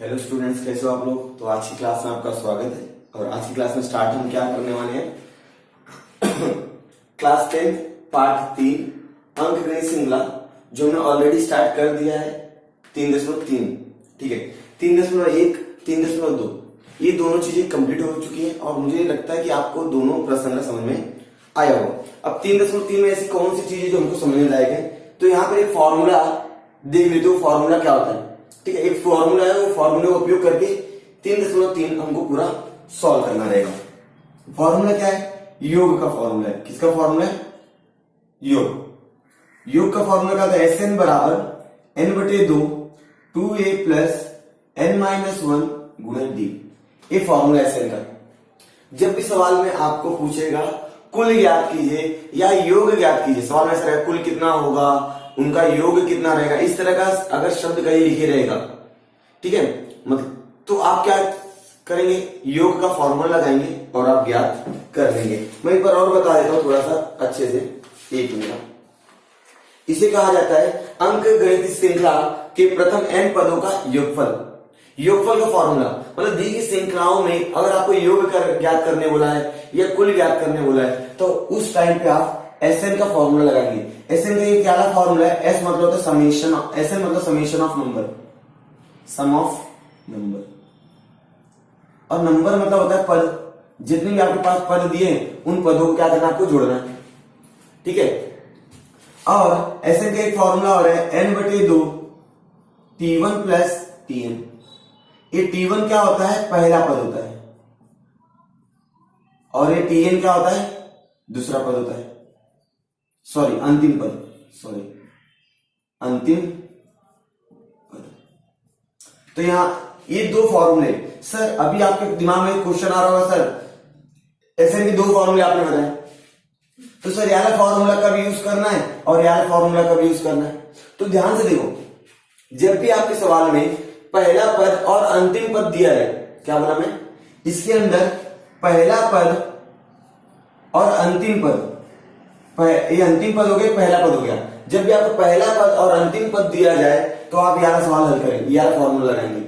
Hello students, कैसे हो आप लोग। तो आज की क्लास में आपका स्वागत है। और आज की क्लास में स्टार्ट हम क्या करने वाले हैं क्लास 10 पार्ट 3 अंकगणित श्रृंखला, जो हमने ऑलरेडी स्टार्ट कर दिया है 3.3। ठीक है, 3.1 3.2 ये दोनों चीजें कंप्लीट हो चुकी है और मुझे लगता है कि आपको दोनों प्रश्न समझ में आया होगा। अब 3.3 में ऐसी कौन सी चीजें जो हमको समझने लायक है, तो यहाँ पर एक फॉर्मूला देख लेते हो। फॉर्मूला क्या होता है, ठीक है, एक फॉर्मूला है, वो फॉर्मूले का उपयोग करके 3.3 हमको पूरा सॉल्व करना रहेगा। फॉर्मूला क्या है, योग का फॉर्मूला है। किसका फॉर्मूला है, योग का फॉर्मूला क्या होता है, Sn बराबर n/2 2a प्लस n-1 गुणा d। ये फॉर्मूला है Sn का। जब भी सवाल में आपको पूछेगा कुल ज्ञात कीजिए या योग ज्ञात कीजिए, सवाल में ऐसा रहेगा कुल कितना होगा, उनका योग कितना रहेगा, इस तरह का अगर शब्द कहीं लिखे रहेगा, ठीक है, मतलब तो आप क्या करेंगे, योग का फॉर्मूला लगाएंगे और आप ज्ञात कर लेंगे। मैं एक बार और बता देता हूं थोड़ा सा अच्छे से, एक मिनट। इसे कहा जाता है अंकगणित श्रृंखला के प्रथम n पदों का योगफल। योगफल का फॉर्मूला मतलब दी गई श्रृंखलाओं में अगर आपको योग ज्ञात करने बोला है या कुल ज्ञात करने बोला है, तो उस टाइम पे आप Sn का फॉर्मूला लगाएंगे। Sn का ये क्या फॉर्मूला है, S मतलब होता है समेशन, Sn मतलब summation of number, sum of number, और नंबर मतलब होता है पद। जितने भी आपके पास पद दिए उन पदों को क्या करना, आपको जोड़ना है, ठीक है। और Sn का एक फॉर्मूला और है n/2 t1 प्लस tn। ये t1 क्या होता है, पहला पद होता है, और ये tn क्या होता है, दूसरा पद होता है, सॉरी अंतिम पद, अंतिम पद। तो यहां ये दो फॉर्मूले। सर अभी आपके दिमाग में क्वेश्चन आ रहा होगा, सर Sn के दो फॉर्मूले आपने बताए, तो सर ये वाला फॉर्मूला कब यूज करना है और ये वाला फॉर्मूला कब यूज करना है। तो ध्यान से देखो, जब भी आपके सवाल में पहला पद और अंतिम पद दिया है, क्या बोला मैं, इसके अंदर पहला पद और अंतिम पद, ये अंतिम पद हो गया, पहला पद हो गया। जब भी आपको पहला पद और अंतिम पद दिया जाए तो आप यार सवाल हल करेंगे, यार फॉर्मूला लगाएंगे।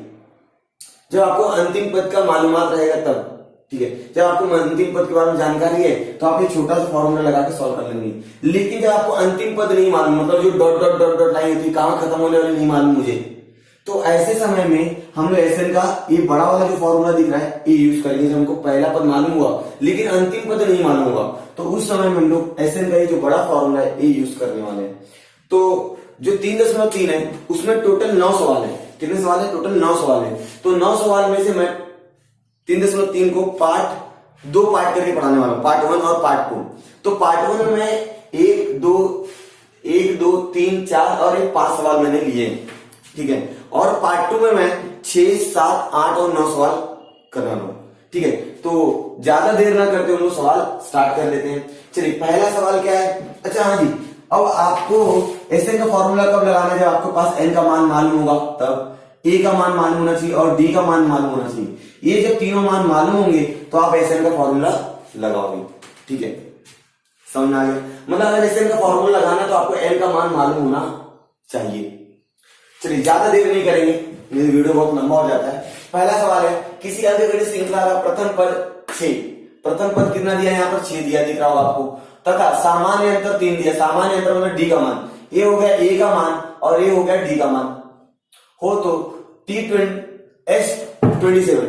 जब आपको अंतिम पद का मालूमात रहेगा तब, ठीक है, जब आपको अंतिम पद के बारे में जानकारी है तो आप एक छोटा सा फॉर्मूला लगा के सॉल्व कर लेंगे। लेकिन जब आपको अंतिम पद नहीं मालूम, मतलब जो dot dot dot dot line होती है कहां खत्म होने वाली नहीं मालूम मुझे, तो ऐसे समय में हम लोग Sn का ये बड़ा वाला जो फॉर्मूला दिख रहा है ये यूज करेंगे। जब हमको पहला पद मालूम हुआ लेकिन अंतिम पद नहीं मालूम हुआ, तो उस समय में हम लोग Sn का ये जो बड़ा फॉर्मूला है ये यूज करने वाले हैं। तो जो 3.3 है उसमें टोटल 9 सवाल है। कितने सवाल है, टोटल 9 सवाल है। तो 9 सवाल में से मैं 3.3 को दो पार्ट करके पढ़ाने वाला हूं, पार्ट 1 और पार्ट 2। तो पार्ट 1 में 1 2 3 4 और 5 सवाल मैंने लिए, ठीक है, और पार्ट 2 में मैं 6 7 8 और 9 सवाल करना हूं, ठीक है। तो ज्यादा देर ना करते हुए सवाल स्टार्ट कर लेते हैं। चलिए पहला सवाल क्या है, अच्छा हाँ जी, अब आपको Sn का फॉर्मूला कब लगाना है, जब आपके पास n का मान मालूम होगा तब, a का मान मालूम होना चाहिए और d का मान मालूम होना चाहिए। ये जब तीनों मान मालूम होंगे तो आप Sn का फॉर्मूला लगाओगे, ठीक है, समझ में आ गया। मतलब अगर Sn का फॉर्मूला लगाना तो आपको n का मान मालूम होना चाहिए। चलिए ज्यादा देर नहीं करेंगे, मेरी वीडियो बहुत लंबा हो जाता है। पहला सवाल है, किसी अंकगणित श्रृंखला का प्रथम पद 6, प्रथम पद कितना दिया है, यहाँ पर 6 दिया दिख रहा होगा आपको, तथा सामान्य अंतर 3 दिया। सामान्य अंतर मतलब d का मान, ये हो गया a का मान और ये हो गया d का मान हो, तो S27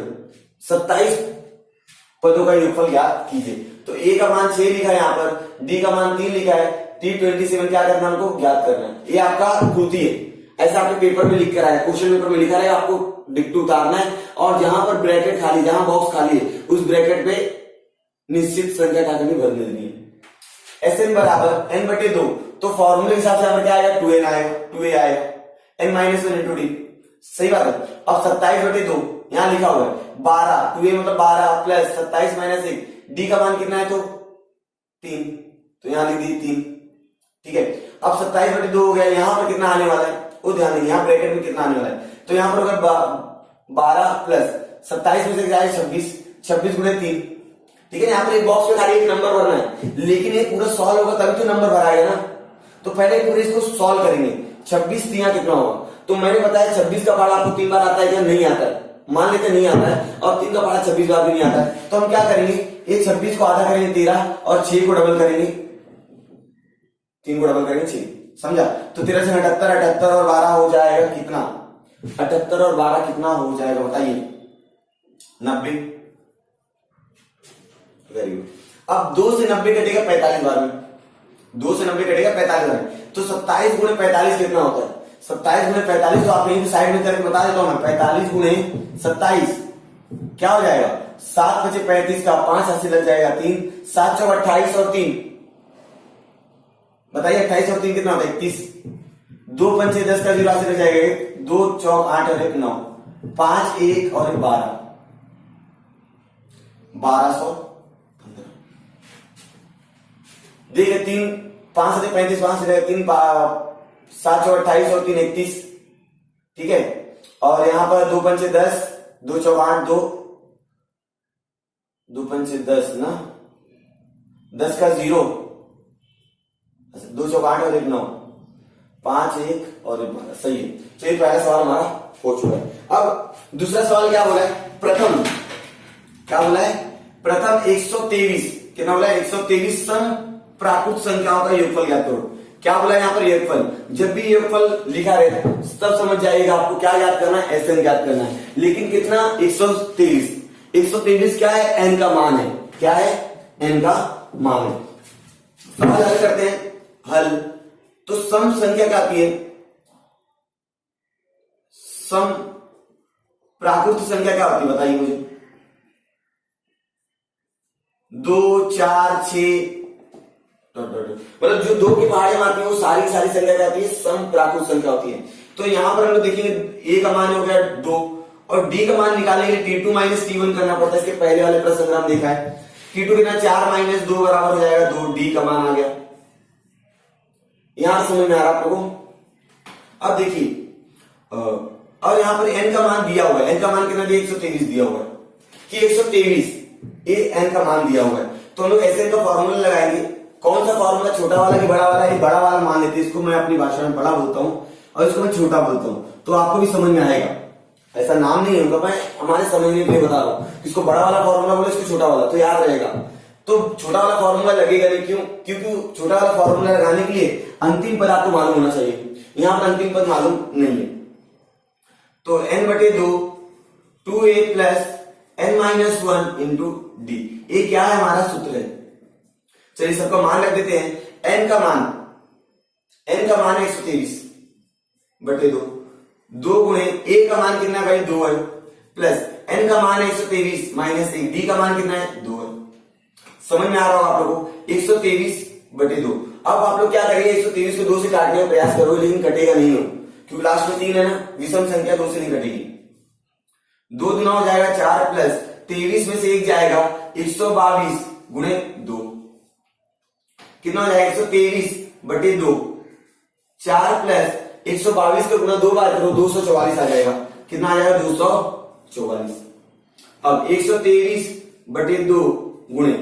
27 पदों का योगफल ज्ञात कीजिए। तो a का मान 6 लिखा है यहाँ पर, d का मान 3 लिखा है, T27 क्या करना है, हमको ज्ञात करना है। ये आपका कृति है, ऐसा आपके पेपर में लिख कर आया, क्वेश्चन पेपर में लिखा रहेगा, आपको डिक्ट उतारना है और जहां पर ब्रैकेट खाली, जहां बॉक्स खाली है उस ब्रैकेट पे निश्चित संख्या क्या करनी, भर देनी है। Sn बराबर n/2, तो फॉर्मूले के हिसाब से हमें क्या आएगा, 2n आएगा, 2a आएगा, n-1 into d, सही बात है। अब 27/2 यहां लिखा हुआ है 12, 2a मतलब 12 प्लस 27 माइनस 1, d का मान कितना है, तो 3, तो यहां लिख दी 3, ठीक है। अब 27/2 हो गया, यहां पर कितना आने वाला है वो ध्यान देंगे, यहाँ ब्रैकेट में कितना आने वाला है, तो यहां पर अगर 12 प्लस 27 में से क्या है 26, 26 गुणे 3, ठीक है। यहाँ पर एक बॉक्स में खाली एक नंबर भरना है, लेकिन ये पूरा सॉल्व होगा तभी तो नंबर भराएगा ना। तो पहले पूरे इसको सॉल्व करेंगे, 26 3 कितना होगा, तो मैंने बताया 26 का पहाड़ा आपको 3 बार आता है क्या? नहीं आता है, मान लेते नहीं आता है, और 3 का पहाड़ा 26 बार भी नहीं आता है, तो हम क्या करेंगे, ये 26 को आधा करेंगे 13 और 6 को डबल करेंगे, 3 को डबल करेंगे 6, समझा? तो 13 से 78, 78 और 12 हो जाएगा कितना? 78 और 12 कितना हो जाएगा बताइए? 90। Very good. अब 2 से 90 कटेगा 45 बार में, 2 से 90 कटेगा 45 बार में, तो 27 गुणे 45 कितना होता है? 27 गुणे 45, तो आप यहीं पे साइड में करके बता देता हूं मैं, 45 गुणे 27 क्या हो जाएगा? 7 बचे 35 का 5 ऐसे लग जाएगा 3, 7 चौक 28 और 3 बताइए, 28 और 3 कितना होता है? 31। 2 पंचे 10 का 0 से लग जाएगा, 2 चौक 8 और 1 9, 5 1 और 1 12, 1215। देखिए 3 5 से 35, 5 से 3 7 चौक 28 और 3 31, ठीक है। और यहां पर 2 पंचे 10, 2 चौक 8, 2 पंचे 10 ना, 10 का 0, 2 चौक 8 और 1 9, 5 1 और 1 12, सही है। तो ये पहला सवाल हमारा हो चुका है। अब दूसरा सवाल क्या बोला है? प्रथम क्या बोला है? प्रथम 123 कितना बोला है? 123 सम प्राकृत संख्याओं का योगफल ज्ञात करो। क्या बोला है यहाँ पर? योगफल। जब भी योगफल लिखा रहता है तब समझ जाइएगा आपको क्या याद करना है, एसएन याद करना है। लेकिन कितना? 123। 123 क्या है? एन का मान है। क्या है? एन का मान है। सवाल हल करते हैं। हल तो सम संख्या क्या आती है? सम प्राकृत संख्या क्या होती है बताइए मुझे? 2 4 6 मतलब जो 2 की पहाड़ियां आती है वो सारी संख्या क्या आती है? सम प्राकृत संख्या होती है। तो यहां पर हम लोग देखेंगे ए का मान हो गया 2 और डी का मान निकालने के लिए T2 माइनस T1 करना पड़ता है। इसके पहले वाले प्रश्न में हम देखा है T2 कितना? 4 माइनस 2 बराबर हो जाएगा 2, डी का मान आ गया। यहां समझ में आ रहा आप लोगों को? अब देखिए और यहां पर एन का मान दिया हुआ है। एन का मान कितना दिया? 123 दिया हुआ है कि 123 ये एन का मान दिया हुआ है। तो हम लोग ऐसे का फॉर्मूला लगाएंगे। कौन सा फॉर्मूला? छोटा वाला कि बड़ा वाला? ये बड़ा वाला मान लेते हैं, इसको मैं अपनी भाषा में बड़ा बोलता हूं और इसको मैं छोटा बोलता हूं, तो आपको भी समझ में आएगा। ऐसा नाम नहीं होगा, मैं हमारे समझने के लिए बता रहा हूं। इसको बड़ा वाला फॉर्मूला बोले, इसको छोटा वाला, तो याद रहेगा। तो छोटा वाला फॉर्मूला लगेगा नहीं, क्यों? क्योंकि छोटा वाला फॉर्मूला लगाने के लिए अंतिम पद आपको मालूम होना चाहिए। यहां पर अंतिम पद मालूम नहीं है। तो n/2 2a plus n minus 1 into D, ये क्या है? हमारा सूत्र है। चलिए सबका मान रख देते हैं। n का मान है 123/2, 2 गुणे a का मान कितना भाई? 2 है, प्लस n का मान है 123 माइनस 1, डी का मान कितना है? 2 है। समझ में आ रहा होगा आप लोगों को? 123/2। अब आप लोग क्या करेंगे? 123 को 2 से काटने का प्रयास करो, लेकिन कटेगा नहीं हो, क्योंकि लास्ट में 3 है ना, विषम संख्या 2 से नहीं कटेगी। 2 गुना हो जाएगा 4 प्लस 23 में से 1 जाएगा 122 गुणे 2 कितना हो जाएगा? 123/2। 4 प्लस 122 का गुना 2 बार करो, 244 आ जाएगा। कितना आ जाएगा? 244। अब 123/2 गुणे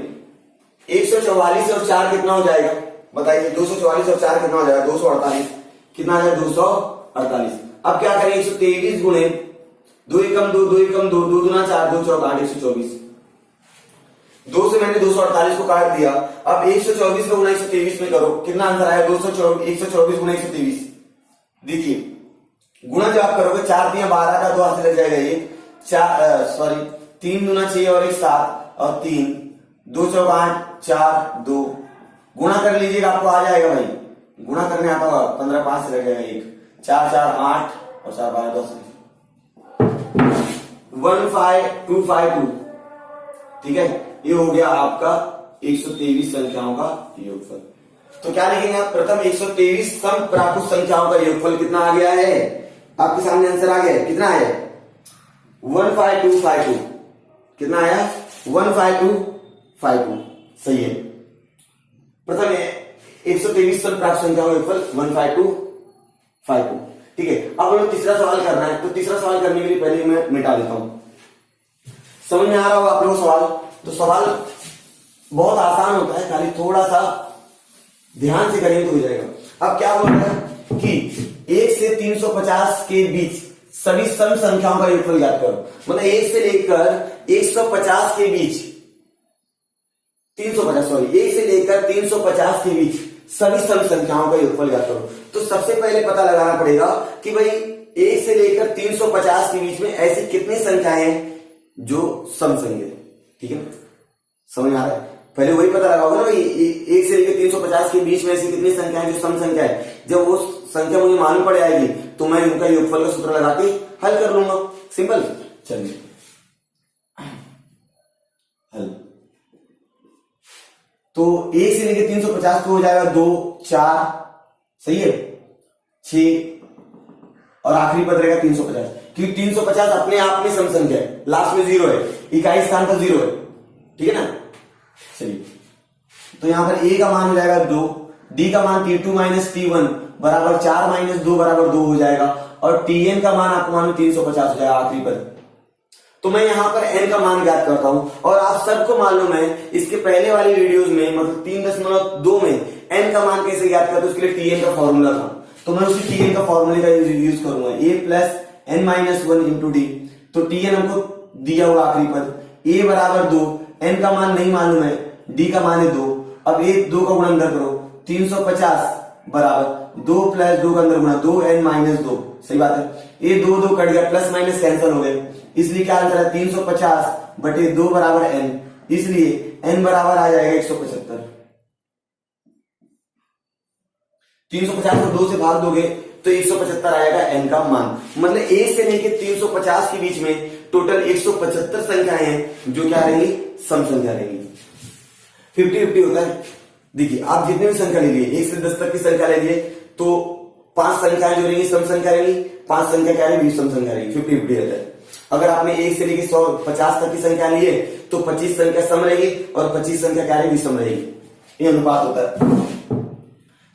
144 और 4 कितना हो जाएगा बताइए? 244 और 4 कितना हो जाएगा? 248। कितना आ जाएगा? 248। अब क्या करें? 123 गुणे 2 एकम 2, 2 एकम 2, 2 दूना 4, 2 चौक 8, 124। 2 से मैंने 248 को काट दिया। अब 124 का गुना 123 में करो, कितना आंसर आया? 124 गुना 123। देखिए गुणा जब आप करोगे 4 3 12 का 2 हाथ से लग जाएगा ये 3 दूना 6 और 1 7 और 3 2 चौक 8 4 2 गुणा कर लीजिएगा, आपको आ जाएगा भाई। गुणा करने आता होगा 15 5 से लग जाएगा 1 4 4 8 और 4 12 10 15252। ठीक है, ये हो गया आपका 123 संख्याओं का योगफल। तो क्या लिखेंगे आप? प्रथम 123 सम प्राकृत संख्याओं का योगफल कितना आ गया है? आपके सामने आंसर आ गया। कितना है? 15252। कितना आया? 15252। सही है। प्रथम 123 सम प्राकृत संख्याओं का योगफल 15252। ठीक है, अब हमें तीसरा सवाल करना है। तो तीसरा सवाल करने के लिए पहले मैं मिटा देता हूं। समझ में आ रहा होगा आप लोगों को सवाल? तो सवाल बहुत आसान होता है, खाली थोड़ा सा ध्यान से करेंगे तो हो जाएगा। अब क्या बोल रहा है कि 1 से 350 के बीच सभी सम संख्याओं का योगफल ज्ञात करो। मतलब 1 से लेकर 150 के बीच 1 से लेकर 350 के बीच सभी सम संख्याओं का योगफल ज्ञात करो। तो सबसे पहले पता लगाना पड़ेगा कि भाई 1 से लेकर 350 के बीच में ऐसी कितनी संख्याएं हैं जो सम संख्या है। ठीक है, समझ में आ रहा है? पहले वही पता लगाओगे ना भाई 1 से लेकर 350 के बीच में ऐसी कितनी संख्या है जो सम संख्या है। जब वो संख्या मुझे मालूम पड़ जाएगी तो मैं उनका योगफल का सूत्र लगा के हल कर लूंगा। सिंपल। चलिए हल। तो 1 से लेकर 350 तो हो जाएगा 2 4, सही है, 6 और आखिरी पद रहेगा 350, क्योंकि 350 अपने आप में सम संख्या है, लास्ट में 0 है, इकाई स्थान पर 0 है। ठीक है ना। चलिए तो यहां पर a का मान हो जाएगा 2, d का मान t2 माइनस t1 बराबर 4 माइनस 2 बराबर 2 हो जाएगा और tn का मान आपको मालूम 350 हो जाएगा आखिरी पद। तो मैं यहां पर n का मान ज्ञात करता हूं और आप सबको मालूम है इसके पहले वाली वीडियोस में मतलब 3.2 में n का मान कैसे ज्ञात करते उसके लिए tn का फॉर्मूला था। तो मैं उसी tn का फॉर्मूले का यूज करूंगा, a plus n minus 1 into D. तो tn हमको दिया हुआ आखिरी पद, a बराबर 2, n का मान नहीं मालूम है, d का मान है 2। अब 2 का गुणा अंदर करो, 350 बराबर 2 प्लस 2 का अंदर गुणा 2n माइनस 2। सही बात है, ये 2 2 कट गया, प्लस माइनस कैंसिल हो गए, इसलिए क्या आंसर है 350 बटे 2 बराबर n, इसलिए n बराबर आ जाएगा 175। 350 को 2 से भाग दोगे तो 175 आएगा n का मान। मतलब 1 से लेकर 350 के बीच में टोटल 175 संख्याएं हैं जो क्या रहेंगी, सम संख्या रहेंगी। 50-50 होता है। देखिए आप जितने भी संख्या ले लिए 1 से 10 तक की संख्या ले लिए तो 5 संख्याएं जो रहेंगी सम संख्या रहेंगी, 5 संख्या क्या रहेगी, सम संख्या रहेगी। 50-50 रहता है। अगर आपने 1 से लेकर 150 तक की संख्या ली है तो 25 संख्या सम रहेगी और 25 संख्या क्या रहेगी, सम रहेगी। ये अनुपात होता है।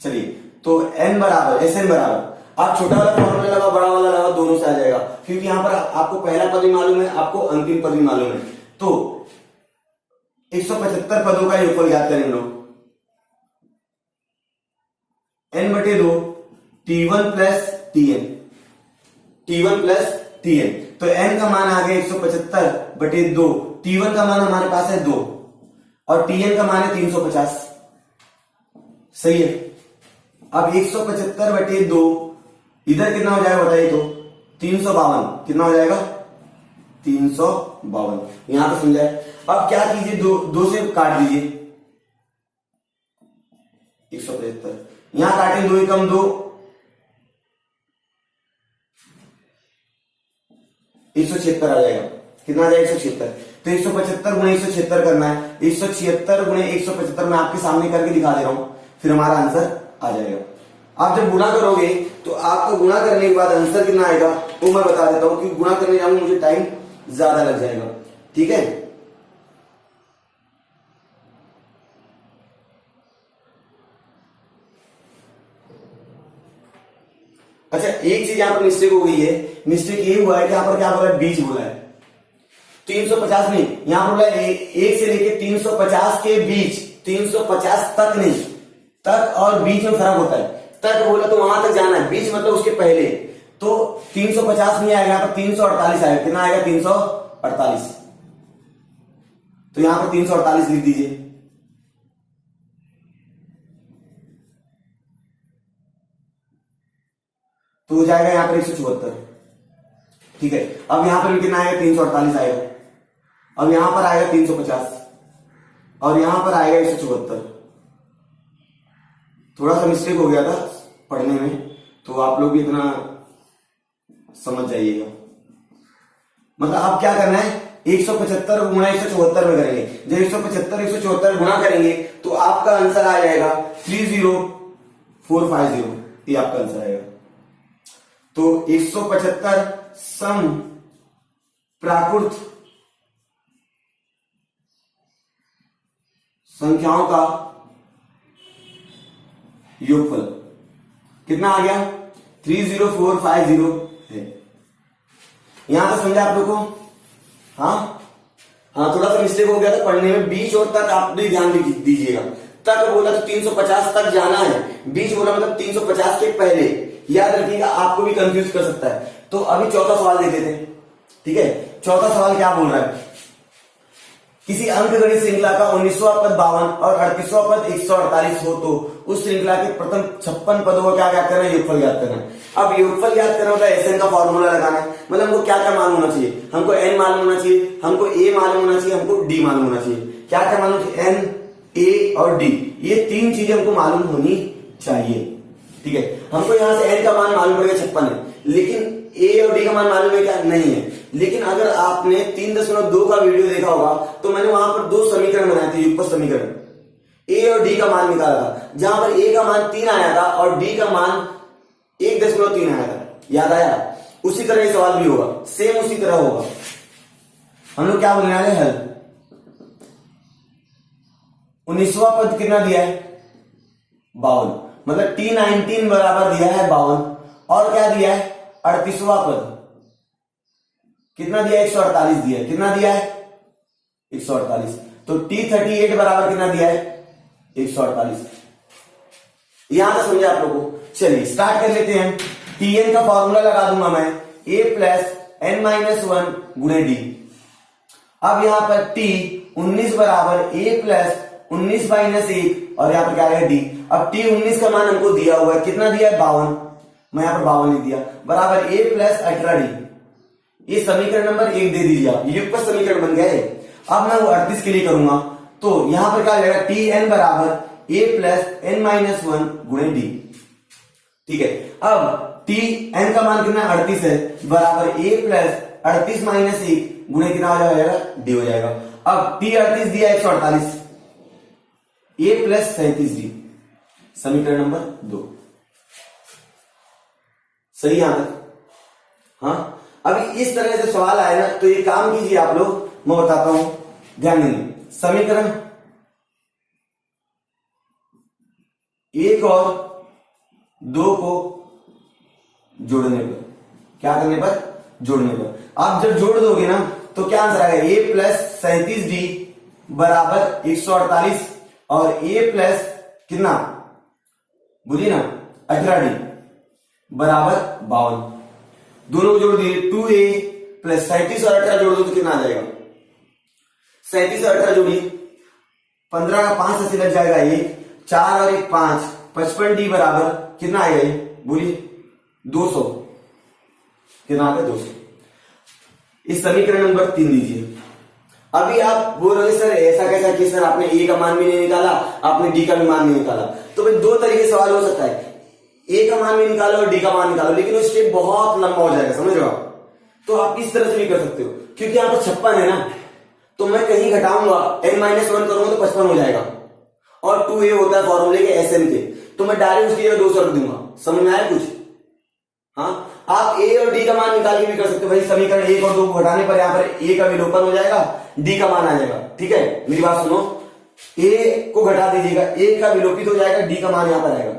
चलिए तो n बराबर Sn बराबर, आप छोटा वाला फॉर्मूला लगाओ, बड़ा वाला लगाओ, दोनों से आ जाएगा, क्योंकि यहां पर आपको पहला पद भी मालूम है, आपको अंतिम पद भी मालूम है। तो 175 पदों का योगफल ज्ञात करेंगे लोग। n बटे 2 t1 plus tn, t1 plus tn। तो n का मान आ गया 175 बटे 2, t1 का मान हमारे पास है 2 और tn का मान है 350। सही है। अब 175 बटे 2 इधर कितना हो जाएगा बताइए तो 352, कितना हो जाएगा 352, यहां पर समझाए। अब क्या कीजिए, 2 से काट दीजिए 175, यहां काटें 2 एकम 2, 176 आ जाएगा। कितना आ जाएगा 176। तो 175 गुणे 176 करना है, 176 गुणे 175 मैं आपके सामने करके दिखा दे रहा हूं, फिर हमारा आंसर आ जाएगा। आप जब गुणा करोगे तो आपको गुणा करने के बाद आंसर कितना आएगा वो मैं बता देता हूं, क्योंकि गुणा करने जाऊंगा मुझे टाइम ज्यादा लग जाएगा। ठीक है। अच्छा एक चीज यहां पर मिस्टेक हो गई है, मिस्टेक ये हुआ है कि यहां पर क्या बोला है, बीच बोला है, 350 नहीं, यहां पर बोला है 1 से लेकर 350 के बीच, 350 तक नहीं, तक और बीच में फर्क होता है। तक बोला तो वहां तक जाना है, बीच मतलब उसके पहले। तो 350 नहीं आएगा, यहां पर 348 आएगा। कितना आएगा 348। तो यहां पर 348 लिख दीजिए। तो हो जाएगा यहां पर 174। ठीक है। अब यहां पर भी कितना आएगा 348 आएगा। अब यहां पर आएगा 350 और यहां पर आएगा 174। थोड़ा सा मिस्टेक हो गया था पढ़ने में, तो आप लोग भी इतना समझ जाइएगा। मतलब अब क्या करना है, 175 गुणा 174 में करेंगे। जब 175 174 गुणा करेंगे तो आपका आंसर आ जाएगा 30450, ये आपका आंसर आएगा। तो 175 सम प्राकृत संख्याओं का योगफल कितना आ गया 30450 है। यहां तक समझा आप लोग को? हाँ, थोड़ा सा मिस्टेक हो गया था पढ़ने में, बीच और तक आप भी ध्यान दीजिएगा। तक बोला तो 350 तक जाना है, बीच बोला मतलब 350 के पहले, याद रखिएगा, आपको भी कंफ्यूज कर सकता है। तो अभी चौथा सवाल देख लेते हैं, ठीक है। चौथा सवाल क्या बोल रहा है, किसी अंकगणित श्रृंखला का 19वां पद 52 और 38वां पद 148 हो तो उस श्रृंखला के प्रथम 56 पदों को क्या ज्ञात करना है, योगफल ज्ञात करना है। अब योगफल ज्ञात करना होता है एसएन का फॉर्मूला लगाना है। मतलब हमको क्या क्या मालूम होना चाहिए, हमको एन मालूम होना चाहिए, हमको ए मालूम होना चाहिए, हमको डी मालूम होना चाहिए। क्या क्या मालूम चाहिए, एन, ए और डी, ये तीन चीजें हमको मालूम होनी चाहिए, ठीक है। हमको यहां से एन का मान मालूम पड़ेगा 56 है, लेकिन ए और डी का मान मालूम है क्या, नहीं है। लेकिन अगर आपने 3.2 का वीडियो देखा होगा तो मैंने वहां पर दो समीकरण बनाए थे, युगपत समीकरण, ए और डी का मान निकाला था, जहां पर ए का मान 3 आया था और डी का मान 1.3 आया था, याद आया। उसी तरह ये सवाल भी होगा, सेम उसी तरह होगा। हम लोग क्या बोलने वाले, हल 19वां पद कितना दिया है, 52, मतलब T19 बराबर दिया है 52, और क्या दिया है 38वां पद कितना दिया है, 148 दिया है। कितना दिया है, 148। तो T38 बराबर कितना दिया है, 148। यहां तक समझे आप लोगों को। चलिए स्टार्ट कर लेते हैं। Tn का फॉर्मूला लगा दूंगा मैं, a प्लस n माइनस 1 गुणे डी। अब यहां पर T19 बराबर a प्लस 19 माइनस 1 और यहां पर क्या है डी। अब T19 का मान हमको दिया हुआ है, कितना दिया है 52, मैं यहां पर 52 लिख दिया, बराबर a प्लस 18 डी। ये समीकरण नंबर 1 दे दीजिए आप, युगपत समीकरण बन गया है। अब मैं वो 38 के लिए करूंगा, तो यहां पर क्या हो जाएगा, Tn बराबर a प्लस n माइनस 1 गुणे डी, ठीक है। अब Tn का मान कितना 38 है, बराबर a प्लस 38 माइनस 1 गुणे कितना हो जाएगा, डी हो जाएगा। अब T38 दिया 148, a प्लस 37 डी, समीकरण नंबर 2, सही यहां तक। हाँ, अभी इस तरह से सवाल आए ना तो ये काम कीजिए आप लोग, मैं बताता हूं, ध्यान देंगे। समीकरण 1 और 2 को जोड़ने पर, क्या करने पर, जोड़ने पर, आप जब जोड़ दोगे ना तो क्या आंसर आएगा, a प्लस 37 डी बराबर 148 और a प्लस कितना, बोलिए ना 18 डी बराबर 52। दोनों को जोड़ दिए, 2a प्लस 37 और 18 जोड़ दो तो कितना आ जाएगा, 37 और 18 जोड़िए, 15 का 5 से लग जाएगा 1, 4 और 1 5, 55 डी बराबर कितना आएगा, ये बोलिए 200, कितना आता है 200। इस समीकरण नंबर 3 लीजिए। अभी आप बोल रहे सर ऐसा कैसा कि सर आपने ए का मान भी नहीं निकाला, आपने डी का भी मान नहीं निकाला। तो भाई दो तरीके से सवाल हो सकता है, ए का मान भी निकालो और डी का मान निकालो, लेकिन वो स्टेप बहुत लंबा हो जाएगा, समझ रहे हो आप। तो आप इस तरह से भी कर सकते हो, क्योंकि यहाँ पर 56 है ना, तो मैं कहीं घटाऊंगा, n-1 करूंगा तो 55 हो जाएगा, और 2a होता है फॉर्मूले के एसएन के, तो मैं डायरेक्ट उसकी जगह 200 रख दूंगा। समझ में आया कुछ। हाँ, आप ए और डी का मान निकाल के भी कर सकते हो भाई। समीकरण 1 और 2 को घटाने पर यहाँ पर ए का विलोपन हो जाएगा, डी का मान आ जाएगा, ठीक है। मेरी बात सुनो, ए को घटा दीजिएगा, ए का विलोपित हो जाएगा, डी का मान यहाँ पर आएगा।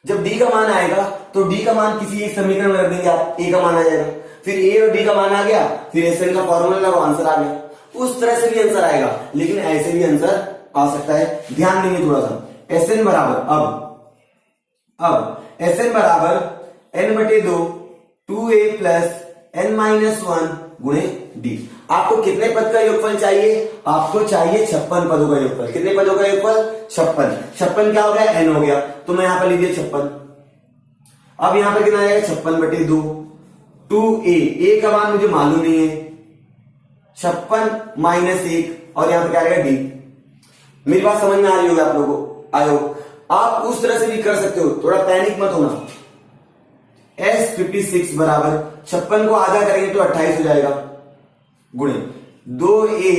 जब डी का मान आएगा तो डी का मान किसी एक समीकरण में रख देंगे आप, ए का मान आ जाएगा, फिर ए और डी का मान आ गया, फिर एसएन का फॉर्मूला लगाओ, आंसर आ गया। उस तरह से भी आंसर आएगा, लेकिन ऐसे भी आंसर आ सकता है। ध्यान देंगे थोड़ा सा। एसएन बराबर अब एसएन बराबर n/2 2a प्लस n-1 गुणे डी। आपको कितने पद का योगफल चाहिए, आपको चाहिए 56 पदों का योगफल। कितने पदों का योगफल, 56। 56 क्या हो गया, n हो गया, तो मैं यहां पर लीजिए 56। अब यहां पर कितना आ जाएगा, 56/2 2a, a का मान मुझे मालूम नहीं है, 56 माइनस 1 और यहां पर क्या आएगा डी। मेरी बात समझ में आ रही होगी आप लोगों को, आयो। आप उस तरह से भी कर सकते हो, थोड़ा पैनिक मत होना। S56 बराबर 56 को आधा करेंगे तो 28 हो जाएगा, गुणे 2a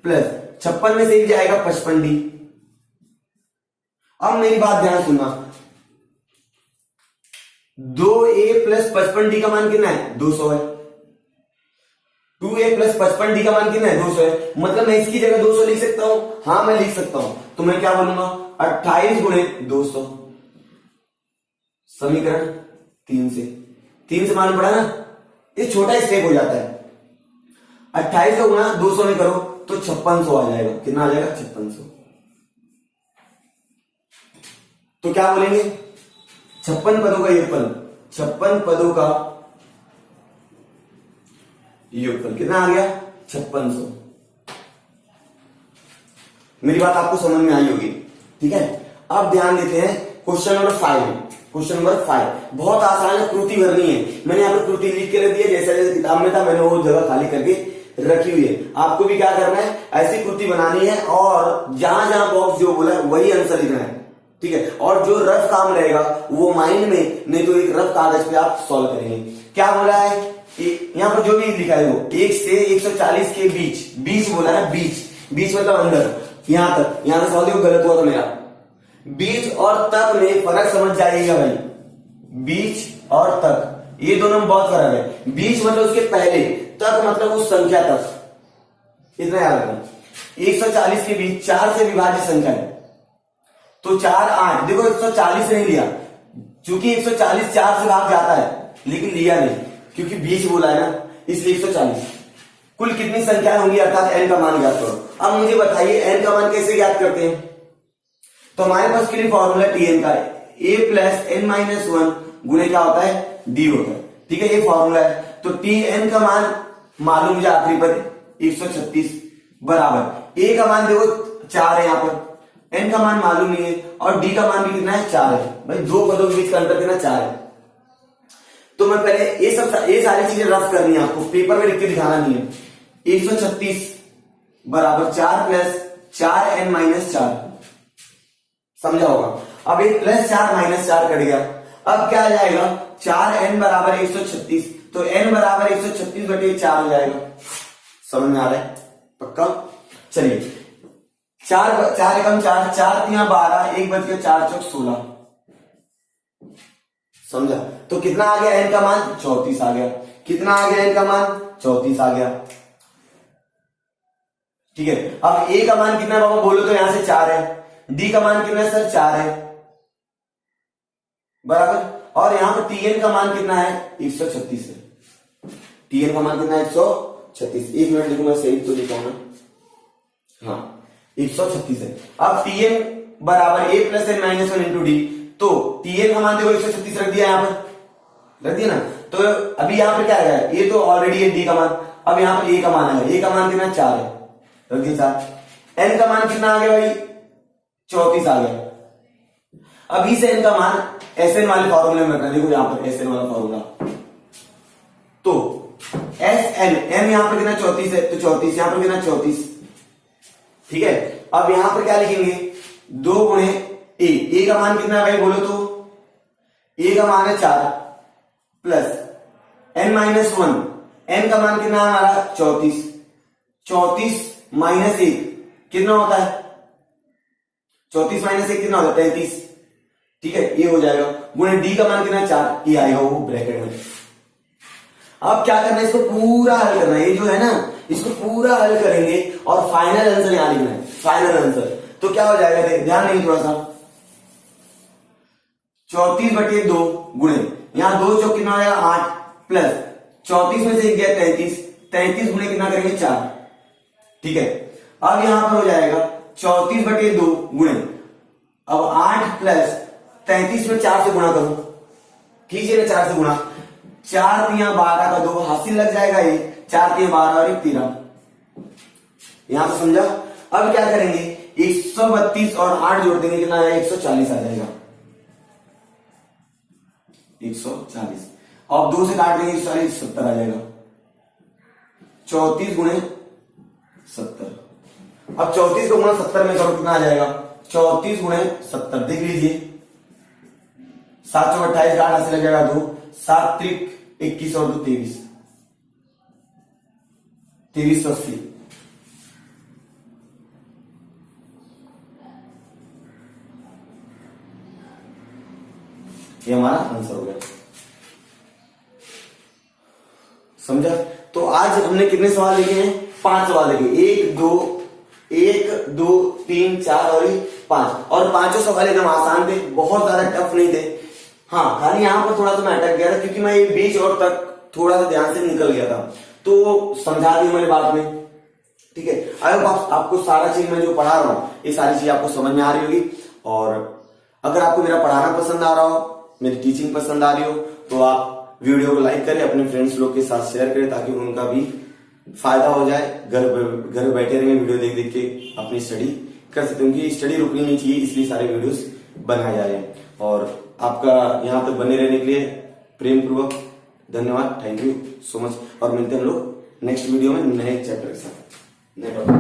प्लस 56 में से एक जाएगा 55d। अब मेरी बात ध्यान सुनना, 2a प्लस 55d का मान कितना है, 200 है। 2a प्लस 55d का मान कितना है, 200 है। मतलब मैं इसकी जगह 200 लिख सकता हूं, हाँ मैं लिख सकता हूं। तो मैं क्या बोलूंगा, 28 गुणे 200, समीकरण 3 से मालूम पड़ा ना। ये छोटा स्टेप हो जाता है। 28 का गुणा 200 में करो तो 5600 आ जाएगा। कितना आ जाएगा, 5600। तो क्या बोलेंगे, 56 पदों का योगफल 56 पदों का योगफल कितना आ गया 5600। मेरी बात आपको समझ में आई होगी, ठीक है। अब ध्यान देते हैं क्वेश्चन नंबर 5। क्वेश्चन नंबर 5 बहुत आसान है, कृति भरनी है। मैंने यहाँ पर कृति लिख के रख दी है, जैसा जैसे किताब में था मैंने वो जगह खाली करके रखी हुई है। आपको भी क्या करना है, ऐसी कृति बनानी है और जहां जहां बॉक्स जो बोला है वही आंसर लिखना है, ठीक है। और जो रफ काम रहेगा वो माइंड में, नहीं तो एक रफ कागज पे आप सॉल्व करेंगे। क्या बोला है यहाँ पर, जो भी लिखा है वो 1 से 140 के बीच, बीच बोला है, बीच मतलब अंदर, यहां तक सॉल्व देखो गलत हुआ था मेरा। बीच और तक में फर्क समझ जाइएगा भाई, बीच और तक ये दोनों में बहुत फर्क है। बीच मतलब उसके पहले, तक मतलब उस संख्या तक, इतना याद रखना। 140 के बीच 4 से विभाज्य संख्या है तो 4 8, देखो 140 नहीं लिया क्योंकि 140 4 से भाग जाता है, लेकिन लिया नहीं क्योंकि बीच बोला है ना, इसलिए 140। कुल कितनी संख्याएं होंगी अर्थात n का मान ज्ञात करो। अब मुझे बताइए n का मान कैसे ज्ञात करते हैं। तो हमारे पास के लिए फॉर्मूला tn का a प्लस n माइनस 1 गुणे क्या होता है d होता है, ठीक है, ये फॉर्मूला है। तो tn का मान मालूम मुझे आखिरी पर 136 बराबर a का मान देखो 4 है, यहाँ पर n का मान मालूम नहीं है और d का मान भी कितना है 4 है। भाई दो पदों के बीच का अंतर कितना 4 है। तो मैं पहले ये सारी चीजें रफ करनी है आपको, पेपर में लिख के दिखाना नहीं है। 136 बराबर 4 प्लस 4n माइनस 4, समझा होगा। अब एक प्लस 4 माइनस 4 कट गया, अब क्या आ जाएगा 4n बराबर 136, तो n बराबर 136 बटे 4 हो जाएगा। समझ में आ रहा है पक्का। चलिए 4 एकम 4, 4 3 12, 1 बच गया 4 चौक 16, समझा। तो कितना आ गया n का मान 34 आ गया। कितना आ गया n का मान 34 आ गया, ठीक है। अब a का मान कितना है बाबा बोलो तो यहां से 4 है, d का मान कितना है सर 4 है बराबर, और यहां पर tn का मान कितना है 136 है। tn का मान कितना है 136, 1 मिनट देखो मैं सही तो लिखा हूं ना, हाँ 136 है। अब tn बराबर a plus n minus 1 into D, तो tn का मान देखो 136 रख दिया, यहां पर रख दिया ना। तो अभी यहां पर क्या है, ये तो ऑलरेडी है d का मान, अब यहां पर a का मान है, a का मान कितना 4 है, रख दिया 4। n का मान कितना आ गया भाई 34 आ गया। अब इस n का मान Sn वाले फॉर्मूले में रखना, देखो यहां पर Sn वाला फॉर्मूला, तो Sn n यहां पर कितना 34 है, तो 34 यहां पर कितना 34, ठीक है। अब यहां पर क्या लिखेंगे 2 गुणे a का मान कितना है भाई बोलो तो, a का मान है 4 प्लस n माइनस 1, n का मान कितना है हमारा 34, 34 माइनस 1 कितना होता है, 34 माइनस 1 कितना होता है 33, ठीक है, ये हो जाएगा। गुणे d का मान कितना 4, ये आएगा वो ब्रैकेट में। अब क्या करना है, इसको पूरा हल करना है, ये जो है ना इसको पूरा हल करेंगे और फाइनल आंसर यहां लिखना है, फाइनल आंसर। तो क्या हो जाएगा ध्यान नहीं थोड़ा सा, 34 बटे 2 गुणे यहां 2 चौक कितना हो जाएगा 8 प्लस 34 में से 1 गया 33, 33 गुणे कितना करेंगे 4, ठीक है। अब यहां पर हो जाएगा 34 बटे 2 गुणे, अब 8 प्लस 33 में 4 से गुणा करो, कीजिए ना 4 से गुणा, 4 3 12 का 2 हासिल लग जाएगा, ये 4 3 12 और 1 13, यहां पर समझा। अब क्या करेंगे 132 और 8 जोड़ देंगे कितना है 140 आ जाएगा, 140, और 2 से काट देंगे 140 70 आ जाएगा, 34 गुणे 70। अब 34 को गुणा 70 में करो कितना आ जाएगा 34 गुणे 70, देख लीजिए 7 चौक 28 का 8 से लग जाएगा 2, 7 त्रिक 21 और 2 23, 2380। ये हमारा आंसर हो गया, समझा। तो आज हमने कितने सवाल लिखे हैं 5 सवाल लिखे, 1 2 3 4 और 5, और पांचों सवाल एकदम आसान थे, बहुत ज्यादा टफ नहीं थे। हाँ खाली यहां पर थोड़ा सा मैं अटक गया था क्योंकि मैं ये बीच और तक थोड़ा सा ध्यान से निकल गया था, तो समझा दी मैंने बाद में, ठीक है। आई होप आपको सारा चीज मैं जो पढ़ा रहा हूँ ये सारी चीज आपको समझ में आ रही होगी, और अगर आपको मेरा पढ़ाना पसंद आ रहा हो मेरी टीचिंग पसंद आ रही हो तो आप वीडियो को लाइक करें, अपने फ्रेंड्स लोग के साथ शेयर करें ताकि उनका भी फायदा हो जाए। घर बैठे रहेंगे वीडियो देख देख के अपनी स्टडी कर सकते हैं, उनकी स्टडी रुकनी नहीं चाहिए, इसलिए सारे वीडियोस बनाए जा रहे हैं। और आपका यहाँ तक बने रहने के लिए प्रेम पूर्वक धन्यवाद, थैंक यू सो मच। और मिलते हैं हम लोग नेक्स्ट वीडियो में नए चैप्टर के साथ, नए टॉपिक।